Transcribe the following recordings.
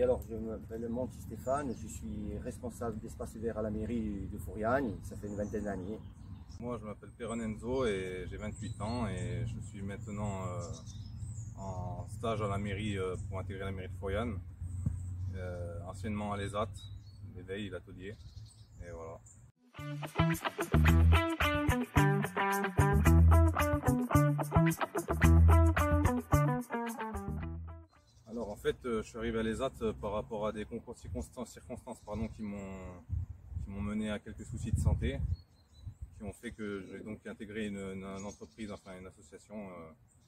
Oui, alors je m'appelle Monti Stéphane, je suis responsable d'espace vert à la mairie de Furiani, ça fait une vingtaine d'années. Moi je m'appelle Peron Enzo et j'ai 28 ans et je suis maintenant en stage à la mairie pour intégrer la mairie de Furiani, anciennement à l'ESAT, l'éveil, l'atelier, et voilà. Alors en fait, je suis arrivé à l'ESAT par rapport à des circonstances qui m'ont mené à quelques soucis de santé, qui ont fait que j'ai donc intégré une entreprise, enfin une association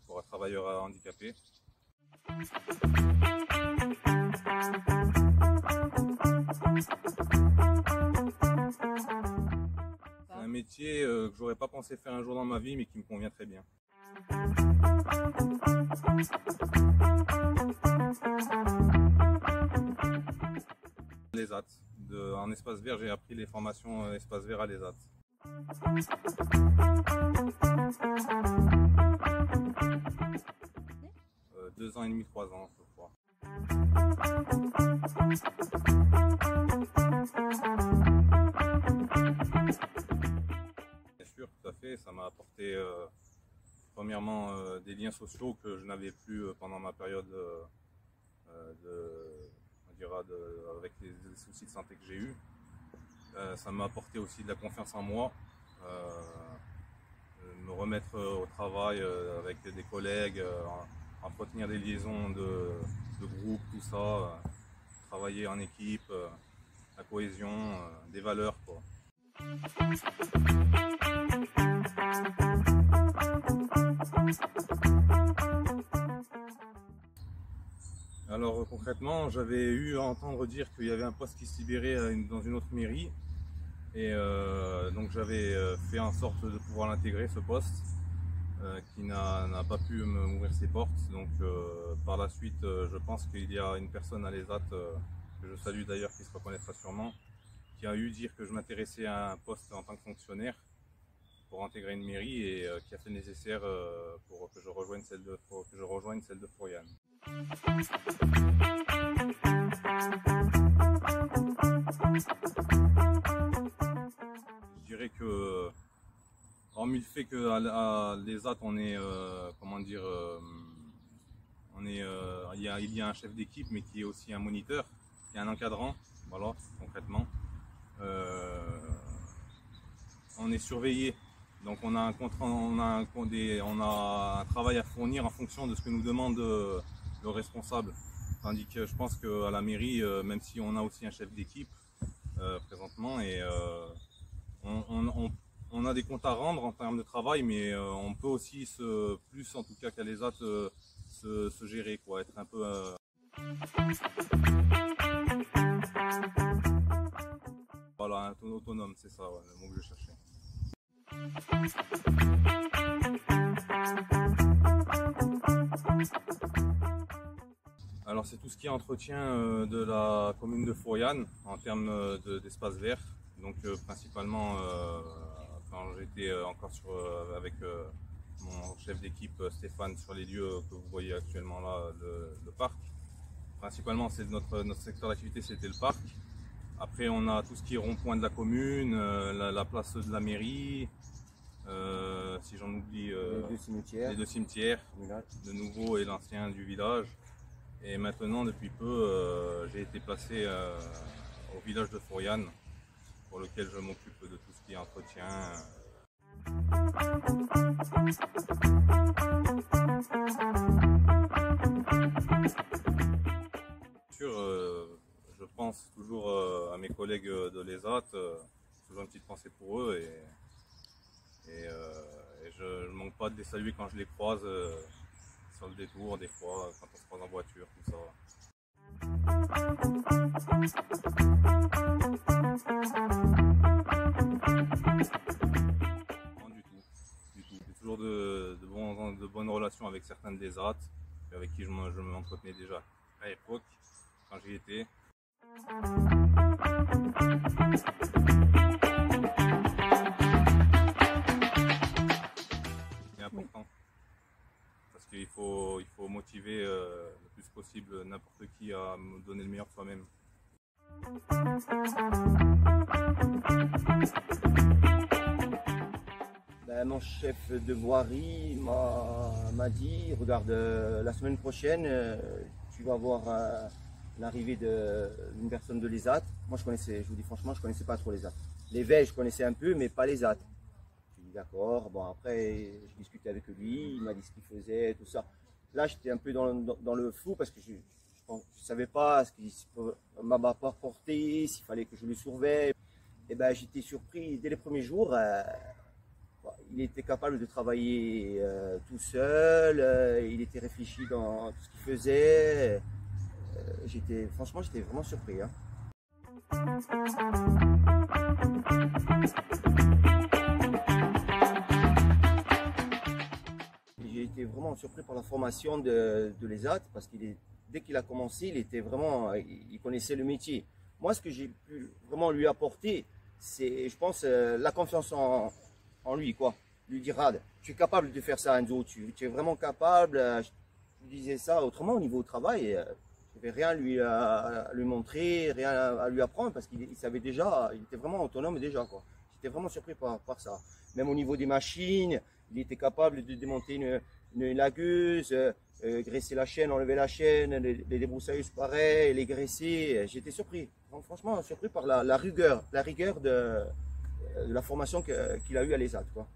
pour travailleurs handicapés. C'est un métier que j'aurais pas pensé faire un jour dans ma vie, mais qui me convient très bien. L'ESAT. En espace vert, j'ai appris les formations espace vert à l'ESAT. 2 ans et demi, 3 ans, je crois. Bien sûr, tout à fait. Ça m'a apporté premièrement des liens sociaux que je n'avais plus pendant ma période avec les soucis de santé que j'ai eus. Ça m'a apporté aussi de la confiance en moi, me remettre au travail avec des collègues, entretenir des liaisons de groupe, tout ça, travailler en équipe, la cohésion, des valeurs, quoi. Alors concrètement, j'avais eu à entendre dire qu'il y avait un poste qui se libérait dans une autre mairie. Et donc j'avais fait en sorte de pouvoir l'intégrer, ce poste, qui n'a pas pu m'ouvrir ses portes. Donc par la suite, je pense qu'il y a une personne à l'ESAT, que je salue d'ailleurs, qui se reconnaîtra sûrement, qui a eu dire que je m'intéressais à un poste en tant que fonctionnaire pour intégrer une mairie et qui a fait le nécessaire pour que je rejoigne celle de Furiani. Je dirais que, hormis le fait qu'à l'ESAT on est, il y a un chef d'équipe, mais qui est aussi un moniteur, qui est un encadrant, voilà, concrètement. On est surveillé, donc on a un contrat, on a un travail à fournir en fonction de ce que nous demande le responsable. Tandis que je pense qu'à la mairie, même si on a aussi un chef d'équipe présentement, et on a des comptes à rendre en termes de travail, mais on peut aussi plus en tout cas qu'à l'ESAT se gérer, quoi, être un peu voilà, autonome, c'est ça, ouais, le mot que je cherchais. Alors c'est tout ce qui est entretien de la commune de Furiani en termes d'espace vert. Donc principalement quand j'étais encore avec mon chef d'équipe Stéphane sur les lieux que vous voyez actuellement là, le parc. Principalement notre secteur d'activité, c'était le parc. Après on a tout ce qui est rond-point de la commune, la place de la mairie, si j'en oublie les deux cimetières, le nouveau et l'ancien du village. Et maintenant, depuis peu, j'ai été placé au village de Furiani, pour lequel je m'occupe de tout ce qui est entretien. Bien sûr, je pense toujours à mes collègues de l'ESAT, toujours une petite pensée pour eux, et je ne manque pas de les saluer quand je les croise sur le détour, des fois, quand on se croise en voiture, tout ça. Non, du tout. J'ai toujours de bonnes relations avec certaines des AT, avec qui je m'entretenais déjà à l'époque, quand j'y étais. C'est important. Ça parce qu'il faut motiver le plus possible n'importe qui à me donner le meilleur de soi-même. Ben, mon chef de voirie m'a dit, regarde, la semaine prochaine, tu vas voir l'arrivée d'une personne de l'ESAT. Moi, je vous dis franchement, je connaissais pas trop l'ESAT. Les veilles, je connaissais un peu, mais pas l'ESAT. Je dis d'accord. Bon, après, je discutais avec lui, il m'a dit ce qu'il faisait, tout ça. Là, j'étais un peu dans le flou parce que je ne savais pas ce qu'il m'a apporté, s'il fallait que je le surveille. Et ben, j'étais surpris dès les premiers jours. Il était capable de travailler tout seul, il était réfléchi dans tout ce qu'il faisait. Franchement, j'étais vraiment surpris. Hein. J'ai été vraiment surpris par la formation de l'ESAT parce dès qu'il a commencé, il connaissait le métier. Moi, ce que j'ai pu vraiment lui apporter, c'est, je pense, la confiance en lui, quoi. Lui dire, Rad, tu es capable de faire ça, Enzo, tu es vraiment capable. Je lui disais ça. Autrement, au niveau du travail, je n'avais rien à lui montrer, rien à lui apprendre parce qu'il savait déjà, il était vraiment autonome déjà, quoi. J'étais vraiment surpris par ça. Même au niveau des machines, il était capable de démonter une lagueuse, graisser la chaîne, enlever la chaîne, les débroussailleuses pareil, les graisser. J'étais surpris, franchement surpris par la rigueur de la formation qu'il a eue à l'ESAT, quoi.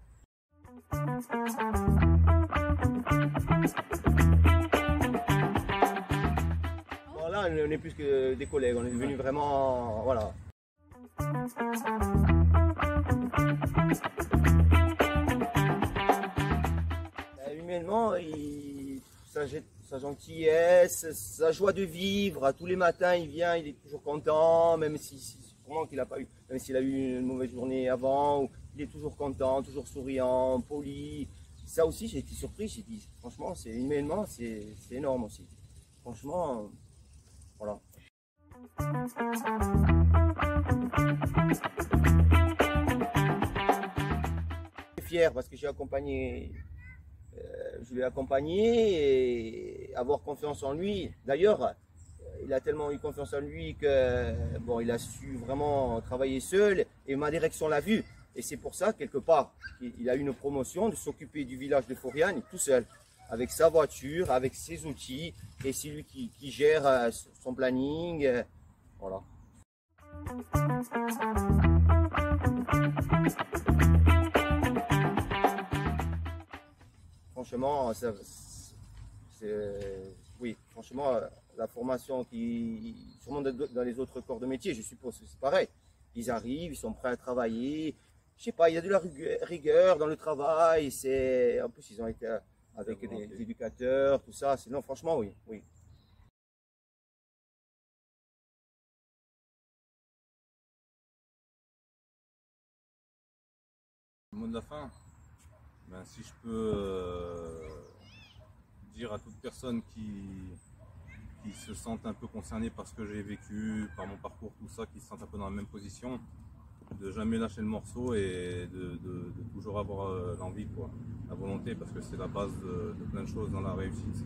Bon, là, on n'est plus que des collègues, on est devenus vraiment, voilà. Humainement, sa gentillesse, sa joie de vivre, tous les matins il vient, il est toujours content, même même s'il a eu une mauvaise journée avant, il est toujours content, toujours souriant, poli. Ça aussi, j'ai été surpris, j'ai dit, franchement, humainement, c'est énorme aussi. Franchement, voilà. Je suis fier parce que je l'ai accompagné et avoir confiance en lui. D'ailleurs, il a tellement eu confiance en lui que bon, il a su vraiment travailler seul et ma direction l'a vu. Et c'est pour ça, quelque part, il a eu une promotion de s'occuper du village de Foriane tout seul, avec sa voiture, avec ses outils, et c'est lui qui gère son planning. Voilà. Franchement, oui, franchement, la formation sûrement dans les autres corps de métier, je suppose, c'est pareil. Ils arrivent, ils sont prêts à travailler. Je sais pas, il y a de la rigueur dans le travail. En plus, ils ont été avec des éducateurs, tout ça. Non, franchement, oui, oui. Le mot de la fin, ben, si je peux dire à toute personne qui se sentent un peu concernés par ce que j'ai vécu, par mon parcours, tout ça, qui se sentent un peu dans la même position, de jamais lâcher le morceau et de toujours avoir l'envie, quoi, la volonté, parce que c'est la base de plein de choses dans la réussite.